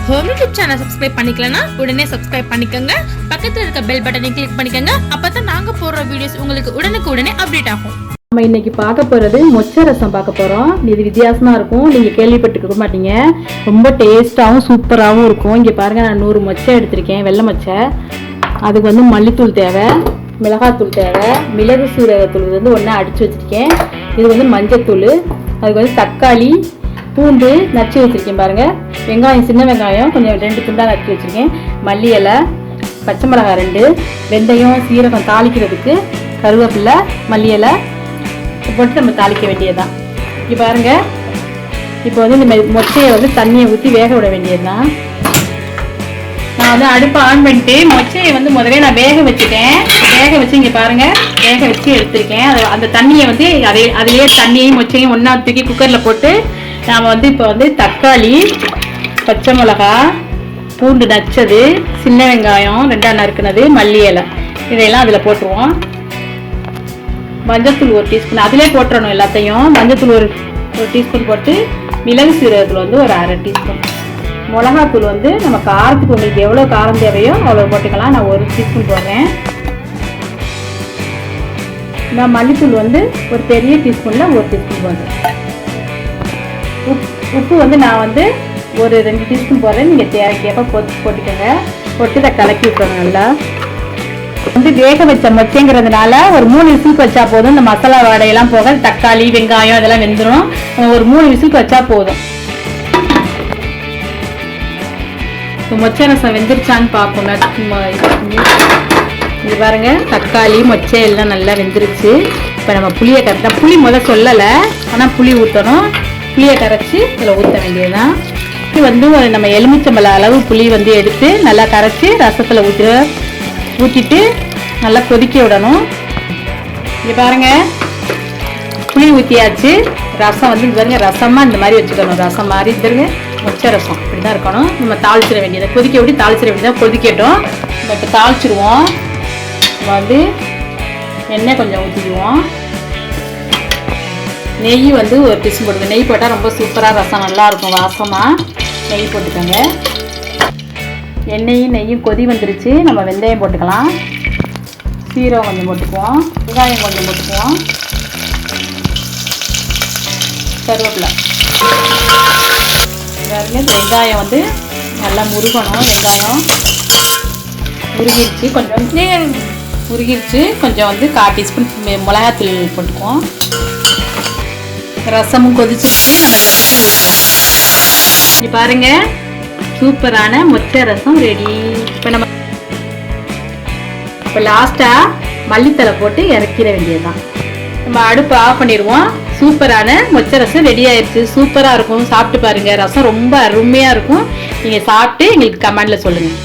Home YouTube channel subscribe பண்ணிக்கலனா உடனே subscribe பண்ணிக்கோங்க. பக்கத்துல இருக்க பெல் பட்டனை கிளிக் பண்ணிக்கோங்க. அப்பதான் நாங்க போடுற வீடியோஸ் உங்களுக்கு உடனுக்குடனே அப்டேட் ஆகும். நம்ம இன்னைக்கு பார்க்க போறது மொச்சை ரசம் பார்க்க போறோம். இது வித்தியாசமா இருக்கும், நீங்க கேள்விப்பட்டிருக்க மாட்டீங்க. ரொம்ப டேஸ்டாகவும் சூப்பராகவும் இருக்கும். இங்க பாருங்க, நான் 100 மொச்சை எடுத்திருக்கேன், வெள்ளை மொச்சை. அதுக்கு வந்து மல்லித்தூள் தேவை, மிளகாத்தூள் தேவை, மிளகு சீரகத்தூள் வந்து ஒன்றா அடிச்சு வச்சிருக்கேன். இது வந்து மஞ்சத்தூள், அதுக்கு வந்து தக்காளி, பூண்டு நச்சு வச்சுருக்கேன் பாருங்கள். வெங்காயம், சின்ன வெங்காயம் கொஞ்சம் 2 துண்டாக நச்சு வச்சுருக்கேன். மல்லி இலை, பச்சை மிளகாய் 2, வெந்தயம், சீரகம் தாளிக்கிறதுக்கு, கருவேப்பிலை, மல்லி இலை போட்டு நம்ம தாளிக்க வேண்டியதுதான். இங்கே பாருங்கள், இப்போ வந்து இந்த மொச்சையை வந்து தண்ணியை ஊற்றி வேக விட வேண்டியது தான். நான் வந்து அடுப்பை ஆன் பண்ணிட்டு மொச்சையை வந்து முதல்ல நான் வேக வச்சுட்டேன். வேக வச்சு இங்கே பாருங்கள், வேக வச்சு எடுத்துருக்கேன். அந்த தண்ணியை வந்து அதிலேயே தண்ணியையும் மொச்சையும் ஒன்றா தூக்கி குக்கரில் போட்டு நாம் வந்து இப்போ வந்து தக்காளி, பச்சை மிளகா, பூண்டு நச்சது, சின்ன வெங்காயம் 2ஆ நறுக்குனது, மல்லி இலை இதையெல்லாம் அதில் போட்டுருவோம். மஞ்சத்தூள் 1 டீஸ்பூன் அதிலே போட்டுறணும் எல்லாத்தையும். மஞ்சத்தூள் ஒரு டீஸ்பூன் போட்டு, மிளகு சீரகத்தூள் வந்து ஒரு 1/2 டீஸ்பூன், மிளகாத்தூள் வந்து நம்ம காரத்துக்கு உங்களுக்கு எவ்வளோ காரம் தேவையோ அவ்வளோ போட்டுக்கலாம். நான் 1 டீஸ்பூன் போடுறேன். நான் மல்லித்தூள் வந்து ஒரு பெரிய டீஸ்பூனில் 1 டீஸ்பூன் போடுறேன். உப்பு வந்து நான் வந்து ஒரு 2 டீஸ்பூன் போடுறேன். நீங்கள் தேவைக்கேற்ப போட்டுக்கோங்க. போட்டு இதை கலக்கி விட்டுறோம். நல்லா வந்து வேக வச்ச மொச்சைங்கிறதுனால ஒரு 3 விசிலுக்கு வச்சா போதும். இந்த மசாலா வடையெல்லாம் போக தக்காளி, வெங்காயம் இதெல்லாம் வெந்துடும். ஒரு 3 விசிலுக்கு வச்சா போதும். இப்போ மொச்சை ரசம் வெந்துருச்சான்னு பார்ப்போம். இது பாருங்க, தக்காளி மொச்சை எல்லாம் நல்லா வெந்துருச்சு. இப்போ நம்ம புளியை கரைச்சா, புளி முதல் சொல்லலை, ஆனால் புளி ஊற்றணும். புளியை கரைச்சி இதில் ஊற்ற வேண்டியதுதான். இது வந்து நம்ம எலுமிச்சம்பழம் அளவு புளி வந்து எடுத்து நல்லா கரைச்சி ரசத்தில் ஊற்றிட்டு நல்லா கொதிக்க விடணும். இங்கே பாருங்கள், புளி ஊற்றியாச்சு. ரசம் வந்து இது பாருங்க, ரசமாக இந்த மாதிரி வச்சுக்கணும். ரசம் மாதிரி தருங்க, மொச்சை ரசம் இப்படி தான் இருக்கணும். நம்ம தாளிச்சிட வேண்டியதை கொதிக்க விட்டு தாளிச்சிட வேண்டியதாக கொதிக்கட்டும். நம்ம இப்போ தாளிச்சிடுவோம். நம்ம வந்து எண்ணெய் கொஞ்சம் ஊற்றிக்குவோம். நெய் வந்து 1 டீஸ்பூன் போட்டுக்கோங்க. நெய் போட்டால் ரொம்ப சூப்பராக ரசம் நல்லாயிருக்கும், வாசமாக. நெய் போட்டுக்கோங்க. எண்ணெயும் நெய்யும் கொதி வந்துருச்சு. நம்ம வெந்தயம் போட்டுக்கலாம், சீரகம் கொஞ்சம் போட்டுக்குவோம், வெங்காயம் கொஞ்சம் போட்டுக்குவோம், கருவேப்பிலை. வெங்காயம் வந்து நல்லா முருகணும். வெங்காயம் முருகிருச்சு, கொஞ்சம் வந்து 1/4 டீஸ்பூன் மிளகாத்தூள் போட்டுக்குவோம். ரசமும் கொதிச்சிருச்சு. நம்ம இதில் கொட்டி ஊற்றலாம். இங்கே பாருங்க, சூப்பரான மொச்சை ரசம் ரெடி. இப்போ லாஸ்ட்டாக மல்லித்தலை போட்டு இறக்கிற வேண்டியதுதான். நம்ம அடுப்பை ஆஃப் பண்ணிடுவோம். சூப்பரான மொச்சை ரசம் ரெடி ஆயிடுச்சு. சூப்பராக இருக்கும், சாப்பிட்டு பாருங்கள். ரசம் ரொம்ப அருமையாக இருக்கும். நீங்கள் சாப்பிட்டு எங்களுக்கு கமெண்டில் சொல்லுங்கள்.